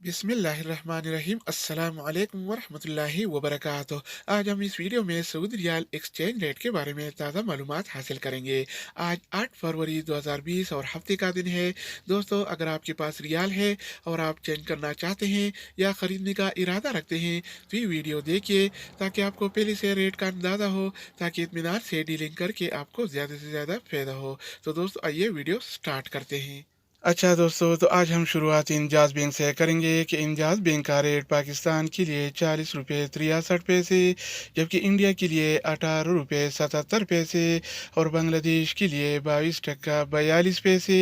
बिस्मिल्लाहिर्रहमानिर्रहीम अस्सलाम वालेकुम वरहमतुल्लाहि वबरकातुह। आज हम इस वीडियो में सऊदी रियाल एक्सचेंज रेट के बारे में ताज़ा मालूमात हासिल करेंगे। आज 8 फरवरी 2020 और हफ्ते का दिन है। दोस्तों, अगर आपके पास रियाल है और आप चेंज करना चाहते हैं या ख़रीदने का इरादा रखते हैं तो ये वीडियो देखिए ताकि आपको पहले से रेट का अंदाज़ा हो, ताकि इत्मीनान से डीलिंग करके आपको ज़्यादा से ज़्यादा फ़ायदा हो। तो दोस्तों, आइए वीडियो स्टार्ट करते हैं। अच्छा दोस्तों, तो आज हम शुरुआत इंजाज बैंक से करेंगे कि इंजाज बैंक का रेट पाकिस्तान के लिए 40 रुपये 63 पैसे, जबकि इंडिया के लिए 18 रुपये 77 पैसे और बांग्लादेश के लिए 22 टका 42 पैसे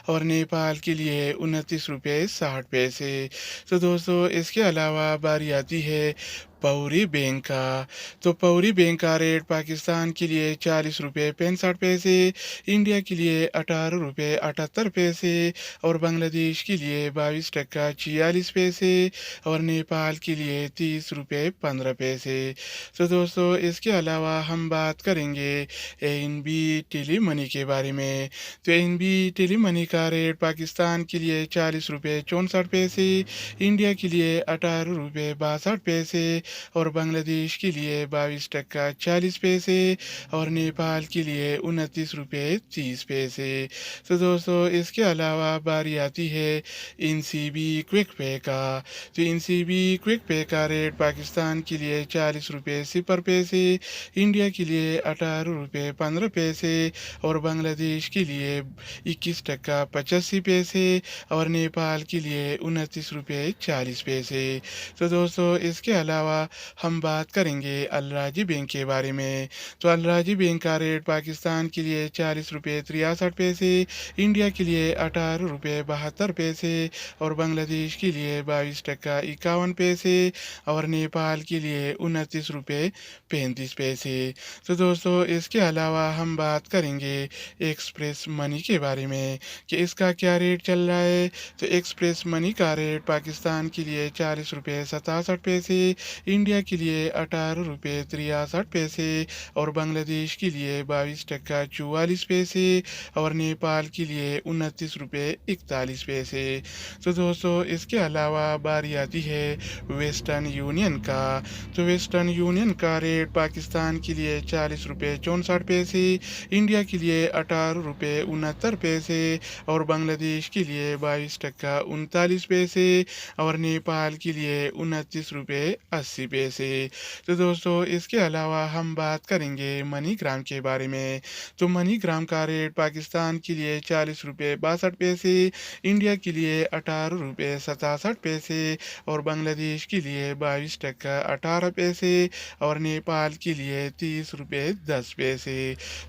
और नेपाल के लिए 29 रुपये 60 पैसे। तो दोस्तों, इसके अलावा बारी आती है पौरी बैंक का। तो पौरी बैंक का रेट पाकिस्तान के लिए 40 रुपये 65 पैसे, इंडिया के लिए 18 रुपये 78 पैसे और बांग्लादेश के लिए 22 टका 46 पैसे और नेपाल के लिए 30 रुपये 15 पैसे। तो दोस्तों, इसके अलावा हम बात करेंगे एनबी टेली मनी के बारे में। तो एनबी टेली मनी का रेट पाकिस्तान के लिए 40 रुपये 64 पैसे, इंडिया के लिए 18 रुपये 62 पैसे और बांग्लादेश के लिए 22 टका 40 पैसे और नेपाल के लिए 29 रुपये 30 पैसे। तो दोस्तों, इसके अलावा बारी आती है एनसीबी क्विक पे का। तो एनसीबी क्विक पे का रेट पाकिस्तान के लिए 40 रुपये 0 पैसे, इंडिया के लिए 18 रुपये 15 पैसे और बांग्लादेश के लिए 21 टका 85 पैसे और नेपाल के लिए 29 रुपये 40 पैसे। तो दोस्तों, इसके अलावा हम बात करेंगे अलराजी बैंक के बारे में। तो अलराजी बैंक का रेट पाकिस्तान के लिए 40 रुपये 63 पैसे, इंडिया के लिए 18 रुपये 72 पैसे और बांग्लादेश के लिए 22 टका 51 पैसे और नेपाल के लिए 29 रुपये 35 पैसे। तो दोस्तों, इसके अलावा हम बात करेंगे एक्सप्रेस मनी के बारे में कि इसका क्या रेट चल रहा है। तो एक्सप्रेस मनी का रेट पाकिस्तान के लिए 40 रुपये 67 पैसे, इंडिया के लिए 18 रुपये 63 पैसे और बांग्लादेश के लिए 22 टका 44 पैसे और नेपाल के लिए 29 रुपये 41 पैसे। तो दोस्तों, इसके अलावा बारी आती है वेस्टर्न यूनियन का। तो वेस्टर्न यूनियन का रेट पाकिस्तान के लिए 40 रुपये 64 पैसे, इंडिया के लिए 18 रुपये 69 पैसे और बांग्लादेश के लिए 22 टका 39 पैसे और नेपाल के लिए 29 रुपये 80 पैसे। तो दोस्तों, इसके अलावा हम बात करेंगे मनी ग्राम के बारे में। तो मनी ग्राम का रेट पाकिस्तान के लिए 40 रुपये 62 पैसे, इंडिया के लिए 18 रुपये 67 पैसे और बांग्लादेश के लिए 22 टका 18 पैसे और नेपाल के लिए 30 रुपये 10 पैसे।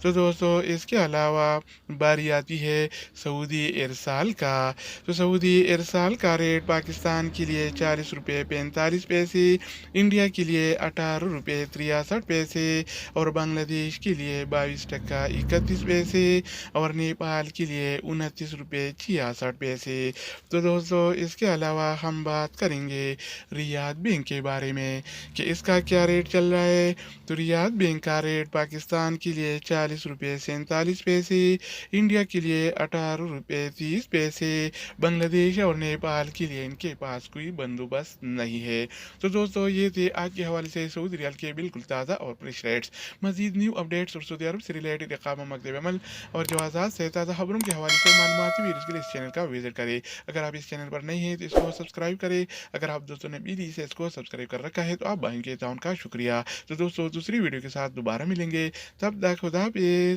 तो दोस्तों, इसके अलावा बारी आती है सऊदी इरसाल का। तो सऊदी इरसाल का रेट पाकिस्तान के लिए 40 रुपये 45 पैसे, इंडिया के लिए 18 रुपये 63 पैसे और बांग्लादेश के लिए 22 टका 31 पैसे और नेपाल के लिए 29 रुपये 66 पैसे। तो दोस्तों, इसके अलावा हम बात करेंगे रियाद बैंक के बारे में कि इसका क्या रेट चल रहा है। तो रियाद बैंक का रेट पाकिस्तान के लिए 40 रुपये 47 पैसे, इंडिया के लिए 18 रुपये 30 पैसे, बांग्लादेश और नेपाल के लिए इनके पास कोई बंदोबस्त नहीं है। तो दोस्तों, ये थे आज के हवाले से सऊदी रियाल के बिल्कुल ताज़ा और फ्रेश रेट्स। मजीद न्यू अपडेट्स और सऊदी अरब से रिलेटेड इक़ामा, मकतब अमल और जवाज़ात से ताज़ा खबरों के हवाले से मालूमाती वीडियोज़ के लिए इस चैनल का विजिट करें। अगर आप इस चैनल पर नहीं हैं तो इसको सब्सक्राइब करें। अगर आप दोस्तों ने पीडी से इसको सब्सक्राइब कर रखा है तो आप भाई के ताउन का शुक्रिया। तो दोस्तों, दूसरी वीडियो के साथ दोबारा मिलेंगे, तब तक खुदा हाफिज़।